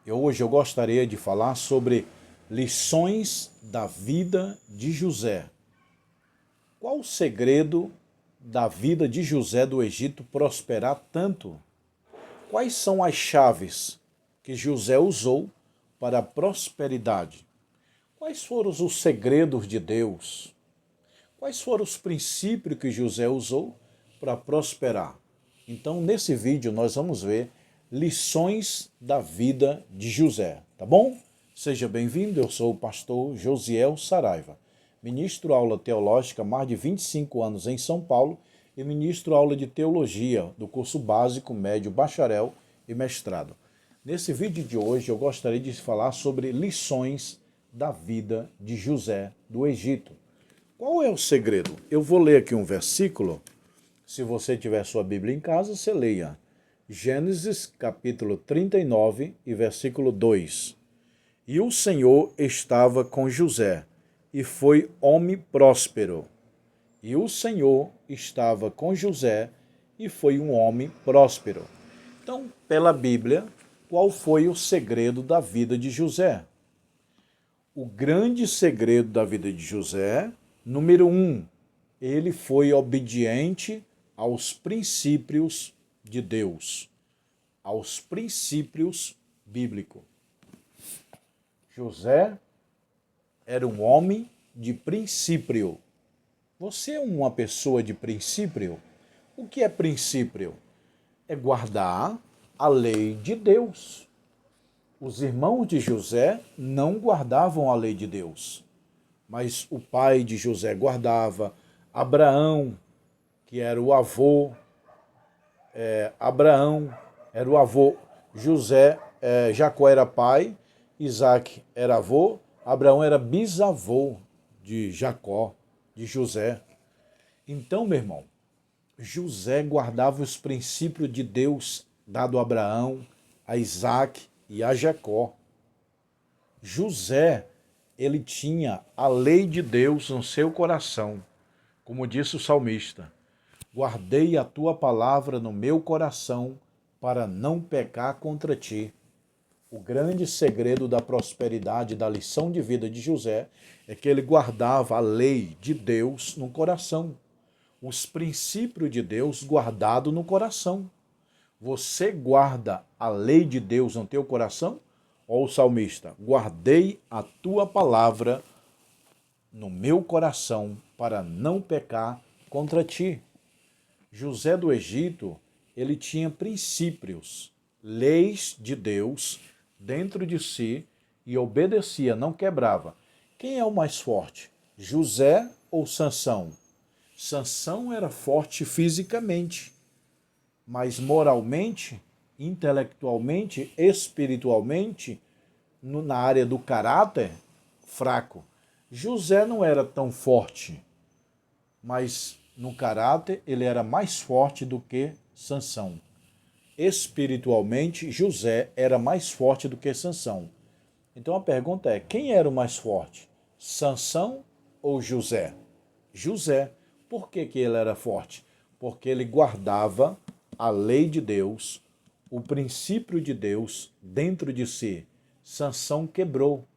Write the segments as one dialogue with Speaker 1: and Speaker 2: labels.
Speaker 1: Hoje eu gostaria de falar sobre lições da vida de José. Qual o segredo da vida de José do Egito prosperar tanto? Quais são as chaves que José usou para a prosperidade? Quais foram os segredos de Deus? Quais foram os princípios que José usou para prosperar? Então, nesse vídeo, nós vamos ver lições da vida de José, tá bom? Seja bem-vindo, eu sou o pastor Josiel Saraiva. Ministro aula teológica há mais de 25 anos em São Paulo e ministro aula de teologia do curso básico, médio, bacharel e mestrado. Nesse vídeo de hoje, eu gostaria de falar sobre lições da vida de José do Egito. Qual é o segredo? Eu vou ler aqui um versículo. Se você tiver sua Bíblia em casa, você leia. Gênesis capítulo 39 e versículo 2. E o Senhor estava com José, e foi homem próspero. E o Senhor estava com José, e foi um homem próspero. Então, pela Bíblia, qual foi o segredo da vida de José? O grande segredo da vida de José, número 1, ele foi obediente aos princípios de Deus, aos princípios bíblicos. José era um homem de princípio. Você é uma pessoa de princípio? O que é princípio? É guardar a lei de Deus. Os irmãos de José não guardavam a lei de Deus, mas o pai de José guardava. Abraão, que era o avô, Abraão era o avô, José, Jacó era pai, Isaac era avô, Abraão era bisavô de Jacó, de José. Então, meu irmão, José guardava os princípios de Deus dado a Abraão, a Isaac e a Jacó. José, ele tinha a lei de Deus no seu coração, como disse o salmista. Guardei a tua palavra no meu coração para não pecar contra ti. O grande segredo da prosperidade, da lição de vida de José, é que ele guardava a lei de Deus no coração. Os princípios de Deus guardados no coração. Você guarda a lei de Deus no teu coração? Ou o salmista, guardei a tua palavra no meu coração para não pecar contra ti. José do Egito, ele tinha princípios, leis de Deus dentro de si e obedecia, não quebrava. Quem é o mais forte? José ou Sansão? Sansão era forte fisicamente, mas moralmente, intelectualmente, espiritualmente, na área do caráter, fraco. José não era tão forte, mas no caráter ele era mais forte do que Sansão. Espiritualmente, José era mais forte do que Sansão. Então a pergunta é, quem era o mais forte? Sansão ou José? José. Por que ele era forte? Porque ele guardava a lei de Deus, o princípio de Deus dentro de si. Sansão quebrou.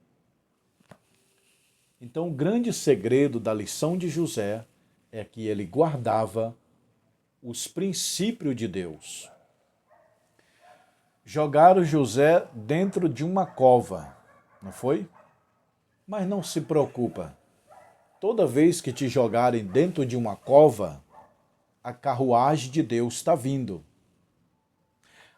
Speaker 1: Então o grande segredo da lição de José é que ele guardava os princípios de Deus. Jogaram José dentro de uma cova, não foi? Mas não se preocupa. Toda vez que te jogarem dentro de uma cova, a carruagem de Deus está vindo.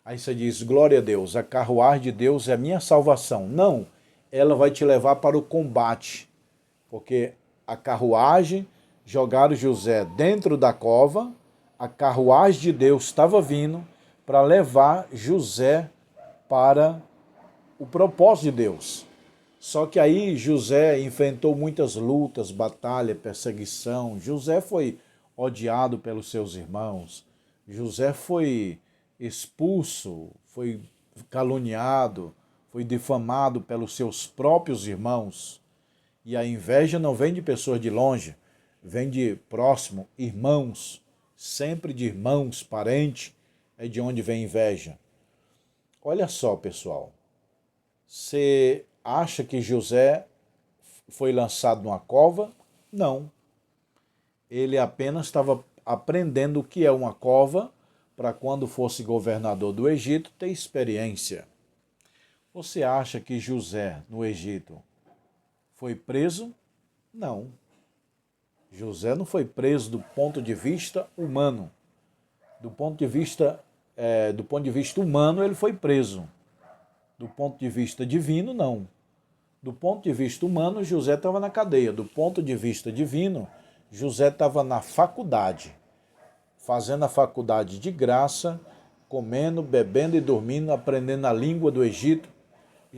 Speaker 1: Aí você diz, glória a Deus, a carruagem de Deus é a minha salvação. Não, ela vai te levar para o combate, porque a carruagem, jogaram José dentro da cova, a carruagem de Deus estava vindo para levar José para o propósito de Deus. Só que aí José enfrentou muitas lutas, batalha, perseguição. José foi odiado pelos seus irmãos. José foi expulso, foi caluniado, foi difamado pelos seus próprios irmãos. E a inveja não vem de pessoas de longe, vem de próximo, irmãos, sempre de irmãos, parente, é de onde vem inveja. Olha só, pessoal, Você acha que José foi lançado numa cova? Não. Ele apenas estava aprendendo o que é uma cova para quando fosse governador do Egito ter experiência. Você acha que José, no Egito, foi preso? Não. José não foi preso do ponto de vista humano. Do ponto de vista humano, ele foi preso. Do ponto de vista divino, não. Do ponto de vista humano, José estava na cadeia. Do ponto de vista divino, José estava na faculdade, fazendo a faculdade de graça, comendo, bebendo e dormindo, aprendendo a língua do Egito,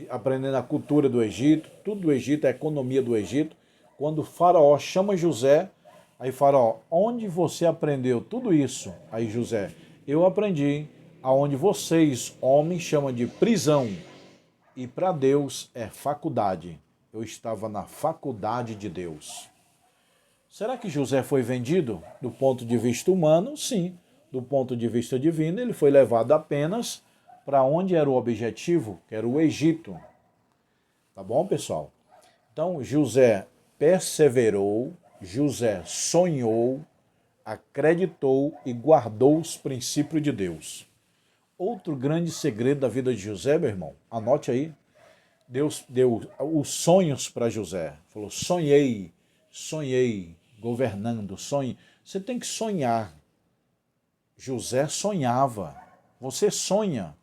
Speaker 1: aprendendo a cultura do Egito, tudo do Egito, a economia do Egito. Quando o faraó chama José, aí faraó, onde você aprendeu tudo isso? Aí José, eu aprendi aonde vocês, homens, chamam de prisão. E para Deus é faculdade. Eu estava na faculdade de Deus. Será que José foi vendido? Do ponto de vista humano, sim. Do ponto de vista divino, ele foi levado apenas para onde era o objetivo, que era o Egito. Tá bom, pessoal? Então, José perseverou, José sonhou, acreditou e guardou os princípios de Deus. Outro grande segredo da vida de José, meu irmão, anote aí. Deus deu os sonhos para José. Falou, sonhei, governando, sonhe. Você tem que sonhar. José sonhava. Você sonha.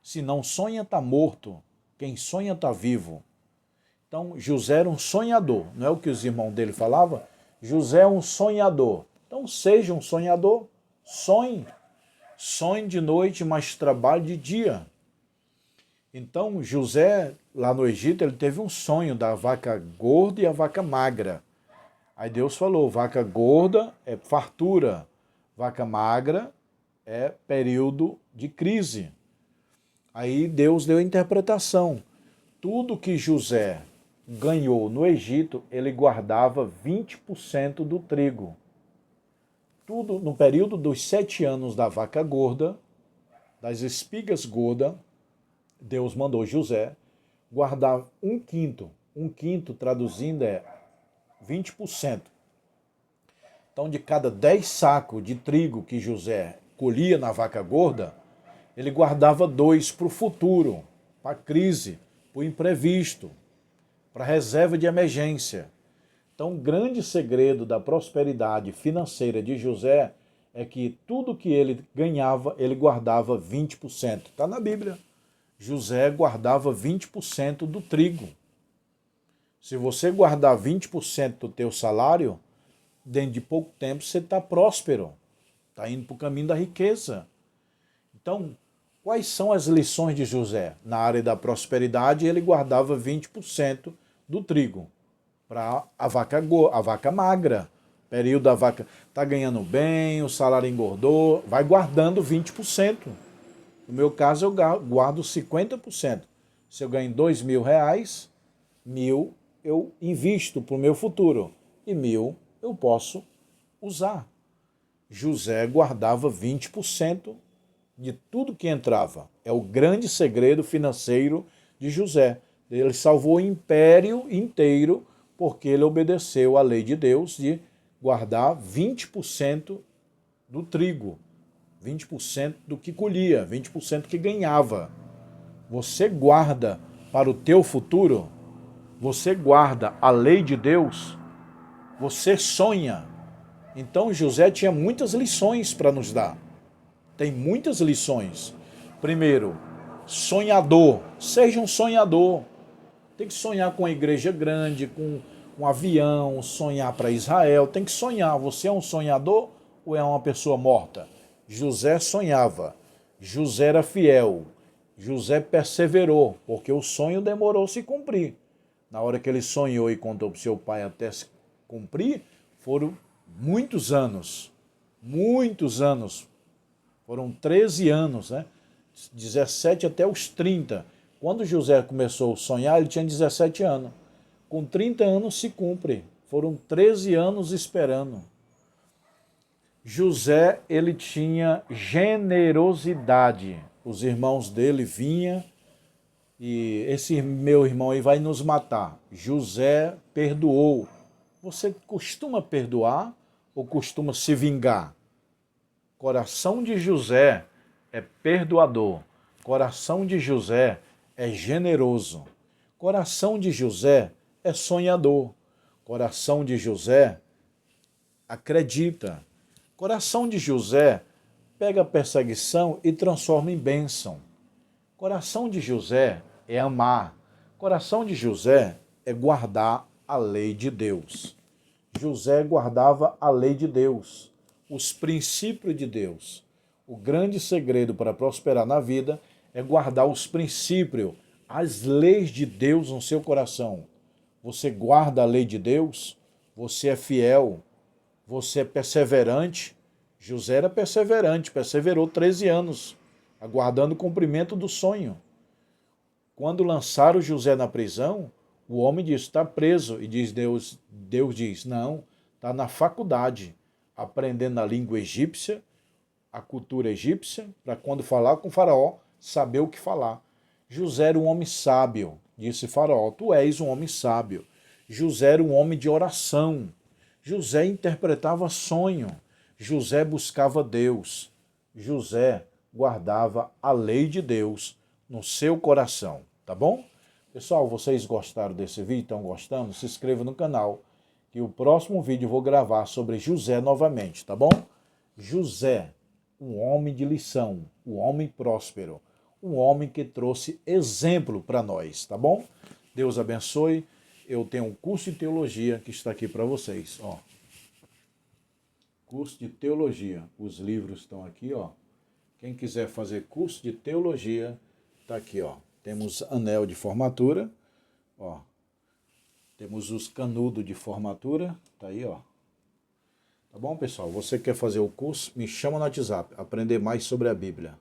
Speaker 1: Se não sonha, está morto. Quem sonha, está vivo. Então, José era um sonhador. Não é o que os irmãos dele falavam? José é um sonhador. Então, seja um sonhador. Sonhe. Sonhe de noite, mas trabalhe de dia. Então, José, lá no Egito, ele teve um sonho da vaca gorda e a vaca magra. Aí Deus falou, vaca gorda é fartura, vaca magra é período de crise. Aí Deus deu a interpretação. Tudo que José ganhou no Egito, ele guardava 20% do trigo. Tudo no período dos 7 anos da vaca gorda, das espigas gordas, Deus mandou José guardar um quinto. Um quinto, traduzindo, é 20%. Então, de cada 10 sacos de trigo que José colhia na vaca gorda, ele guardava 2 para o futuro, para a crise, para o imprevisto, para a reserva de emergência. Então, o grande segredo da prosperidade financeira de José é que tudo que ele ganhava, ele guardava 20%. Está na Bíblia. José guardava 20% do trigo. Se você guardar 20% do teu salário, dentro de pouco tempo você está próspero, está indo para o caminho da riqueza. Então, quais são as lições de José? Na área da prosperidade, ele guardava 20% do trigo para a vaca magra. Período da vaca está ganhando bem, o salário engordou, vai guardando 20%. No meu caso, eu guardo 50%. Se eu ganho R$2.000, 1.000 eu invisto para o meu futuro e 1.000 eu posso usar. José guardava 20% de tudo que entrava. É o grande segredo financeiro de José. Ele salvou o império inteiro porque ele obedeceu à lei de Deus de guardar 20% do trigo, 20% do que colhia, 20% que ganhava. Você guarda para o teu futuro? Você guarda a lei de Deus? Você sonha? Então José tinha muitas lições para nos dar. Tem muitas lições. Primeiro, sonhador. Seja um sonhador. Tem que sonhar com a igreja grande, com um avião, sonhar para Israel. Tem que sonhar. Você é um sonhador ou é uma pessoa morta? José sonhava. José era fiel. José perseverou, porque o sonho demorou a se cumprir. Na hora que ele sonhou e contou para o seu pai até se cumprir, foram muitos anos. Muitos anos. Foram 13 anos, né? 17 até os 30. Quando José começou a sonhar, ele tinha 17 anos. Com 30 anos se cumpre. Foram 13 anos esperando. José, ele tinha generosidade. Os irmãos dele vinham e esse meu irmão aí vai nos matar. José perdoou. Você costuma perdoar ou costuma se vingar? Coração de José é perdoador. Coração de José é generoso. Coração de José é sonhador. Coração de José acredita. Coração de José pega a perseguição e transforma em bênção. Coração de José é amar. Coração de José é guardar a lei de Deus. José guardava a lei de Deus, os princípios de Deus. O grande segredo para prosperar na vida é guardar os princípios, as leis de Deus no seu coração. Você guarda a lei de Deus, você é fiel, você é perseverante. José era perseverante, perseverou 13 anos, aguardando o cumprimento do sonho. Quando lançaram José na prisão, o homem diz, está preso. E Deus diz, não, está na faculdade, aprendendo a língua egípcia, a cultura egípcia, para quando falar com o faraó, saber o que falar. José era um homem sábio, disse faraó, tu és um homem sábio. José era um homem de oração. José interpretava sonho. José buscava Deus. José guardava a lei de Deus no seu coração, tá bom? Pessoal, vocês gostaram desse vídeo? Estão gostando? Se inscreva no canal, que o próximo vídeo eu vou gravar sobre José novamente, tá bom? José, um homem de lição, um homem próspero, um homem que trouxe exemplo para nós, tá bom? Deus abençoe. Eu tenho um curso de teologia que está aqui para vocês, ó. Curso de teologia. Os livros estão aqui, ó. Quem quiser fazer curso de teologia, tá aqui, ó. Temos anel de formatura, ó. Temos os canudos de formatura, tá aí, ó. Tá bom, pessoal? Você quer fazer o curso? Me chama no WhatsApp, aprender mais sobre a Bíblia.